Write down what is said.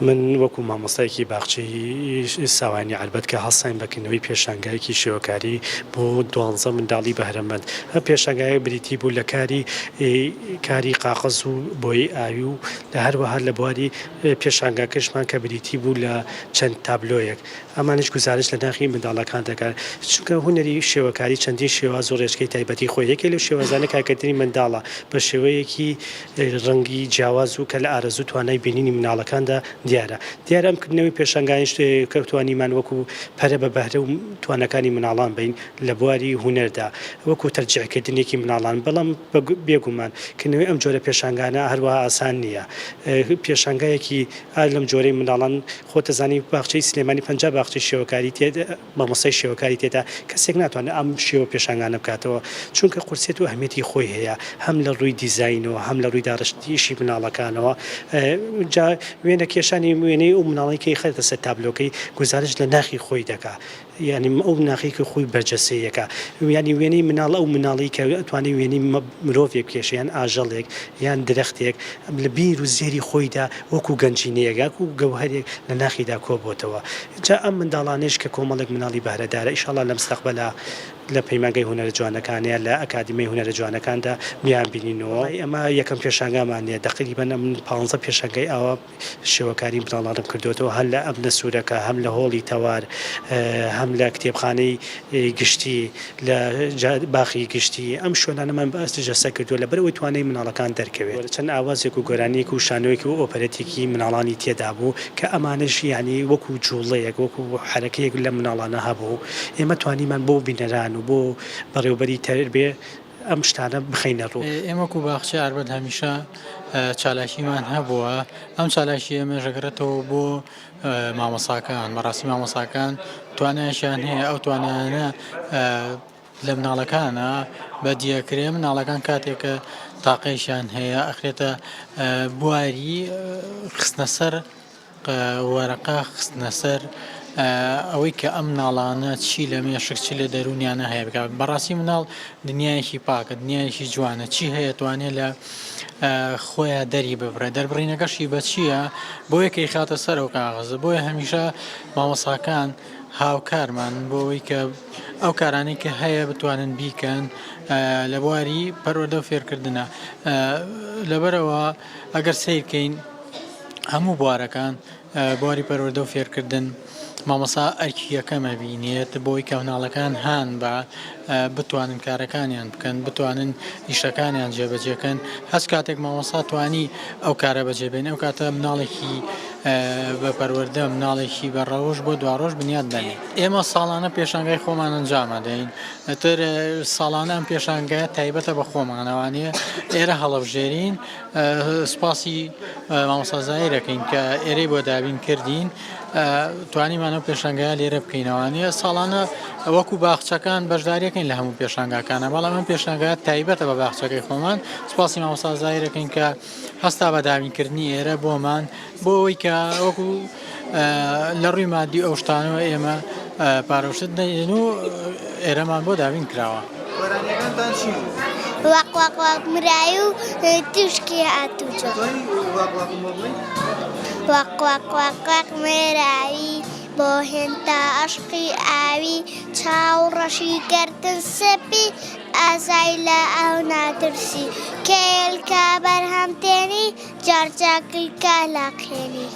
من وەکو مامۆستایەکی باخچەی ساوانی عەربەت کە هەڵساین بەکردنەوەی پێشانگایەکی شێوەکاری بۆ 12 منداڵی بەهرەمەند. ئەم پێشانگایە بریتی بوو لە کاری قاقەز و بۆی ئاوی و لە هەروەها لە بواری پێشانگاکەشمان کە بریتی بوو لە چەند تابلۆیەک. ئەمانش گزارش لە ناخی منداڵەکان دەکات چونکە هونەری شێوەکاری چەندین شێواز و ڕێژگەی تایبەتی خۆی یەکێک لەو شێوازانە کارکردنی منداڵە بە شێوەیەکی ڕەنگی جیاواز و کە لە ئارەزوو توانای بینینی مناڵەکاندا دیارە ئەمکردنەوەی پێشانگایش کەوتوانیمان وەکو پەرە بە بەهرە و توانەکانی مناڵان بین لە بواری هونەردا وەکو تەرجیعکردنێکی مناڵان بەڵام بێگومان کردنەوەی ئەم جۆرە پێشانگانە هەروەها ئاسان نییە. پێشانگایەکی لەم جۆرەی مناڵان خۆتەزانی باخچەی سلێمانی 50 باخچەی شێوەکاری تێدا مامۆستای شێوەکاری تێدا کەسێک ناتوانێت ئەم شێوە پێشانگانە بکاتەوە چونکە قورسێت و ئەهمیەتی خۆی هەیە هەم لە ڕووی دیزاینەوە هەم لە ڕووی داڕشتیشی مناڵەکانەوە. وێنە کێشانی وێنەی ئەو مناڵێکی خەتە سەر تابلۆکەی گزارش لە ناخی خۆی دەکات یعنی ئەو ناخی کە خۆی بەرجەسەیەکە ینی وێنەی مناڵ ئەو مناڵی کە ئەتوانێت وێنەی مرۆڤێک کێشە یان ئاژەڵێک یان درەختێک لە بیر و زێری خۆیدا وەکو گەنجینەیەک و گەوهەرێک لە ناخیدا کۆبۆتەوە. جا ئەم منداڵانش کە کۆمەڵێک مناڵی بەهرەدارە ئینشاڵڵا لە مستەقبەلا لە پەیمانگەی هونەرە جوانەکانەیە لە ئەکادیمی هونەرە جوانەکاندا میان بینینەوە. ئەمە یەکەم پێشانگامانە دەقریبەن من 15 پێشانگای ئاوا شێوەکاری مناڵانم کردوێتەوە هەم لە ئەم لە سوورەکە هەم لە هۆڵی تەوار هەم لە کتێبخانەی گشتی لە باخی گشتی ئەم شوێنانەمان بەست جەسە کردووە لە بەرەوەی توانای مناڵەکان دەرکەوێت. چەند ئاوازێک و گۆرانیەک و شانۆیەکی و ئۆپەرەتێکی مناڵانی تێدا بوو کە ئەمانش یعنی وەکو جوڵەیەک وەکو حرەکەیەک لە مناڵانە هەبوو. ئێمە توانیمان بۆ بینەران و بۆ بەڕێوەبەری تەربێ ئەم شتانە بخەینە ڕوو. ئێمە کو باخچە عەربەت هەمیشە چالاکیمان هەبووە ئەم چالاکی ئێمە ژەگرێتەوە بۆ مامۆساکان بەڕاستی مامۆساکان توانایشیان هەیە ئەو توانانە لە مناڵەکانە بە دیەکرێ مناڵەکان کاتێکە تاقیشیان هەیە ئەخرێتە بواری خستنە سەر وەرەقە خستنە سەر ئەوەی کە ئەم مناڵانە چی لە مێشک چی لە دەرونیانە هەیە بکات. بەڕاستی مناڵ دنیایەکی پاکە دنیایەکی جوانە چی هەیە توانێت لە خۆیان دەری ببرە دەربڕینەکەشی بە چییە بۆ یەکەی خاتە سەر ئەو کاغەزە بۆیە هەمیشە مامۆساکان هاوکارمان بۆەوەی کە ئەو کارانەی کە هەیە بتوانن بیکەن لە بواری پەروەردە و فێرکردنە. لەبەرەوە ئەگەر سیرکەین هەموو بوارەکان بواری پەروەردە و فێرکردن مامۆسا ئەرکی یەکەمە بینێت بۆی کە مناڵەکان هان بە بتوانن کارەکانیان بکەن بتوانن ئیشەکانیان جێبەجێکەن هەست کاتێک مامۆسا توانی ئەو کارە بەجێبێن ئەو کاتە مناڵێکی بە پەروەردە مناڵێکی بە ڕەوش بۆ دواڕۆژ بنیاد دەنێت. ئێمە ساڵانە پێشانگای خۆمان ئەنجامە دەین ئەتر ساڵانە ئەم پێشانگایە تایبەتە بە خۆمانەوانەیە ئێرە هەڵەبژێرین سوپاسی مامۆستا زاهیرەکەین کە ئێرەی بۆ دابین کردین توانیمانە پێشانگایە لێرە بکەینەوانە ساڵانە وەکو باخچەکان بەشداریەکەین لە هەموو پێشانگاکانە بەڵام ئەم پێشانگایە تایبەتە بە باخچەکەی خۆمان سوپاسی مامۆستا زاهیرەکەین کە هەستا بە دابینکردنی ئێرە بۆمان بۆ ئەوەی کە وەکو لە ڕووی مادی ئەو شتانەوە ئێمە پارەشت دەین و ئێرەمان بۆ دابین کراوە. وەق وەق وەق مرایی و توشکی هاتووچە وەق وەق وەق وەق مرایی بۆ هێنتا عەشقی ئاوی چاوڕەشی گەردن سەپی ئازای لە ئەو ناترسی کێلکە بەرهەم تێنی جارجاکیکە لاقێنی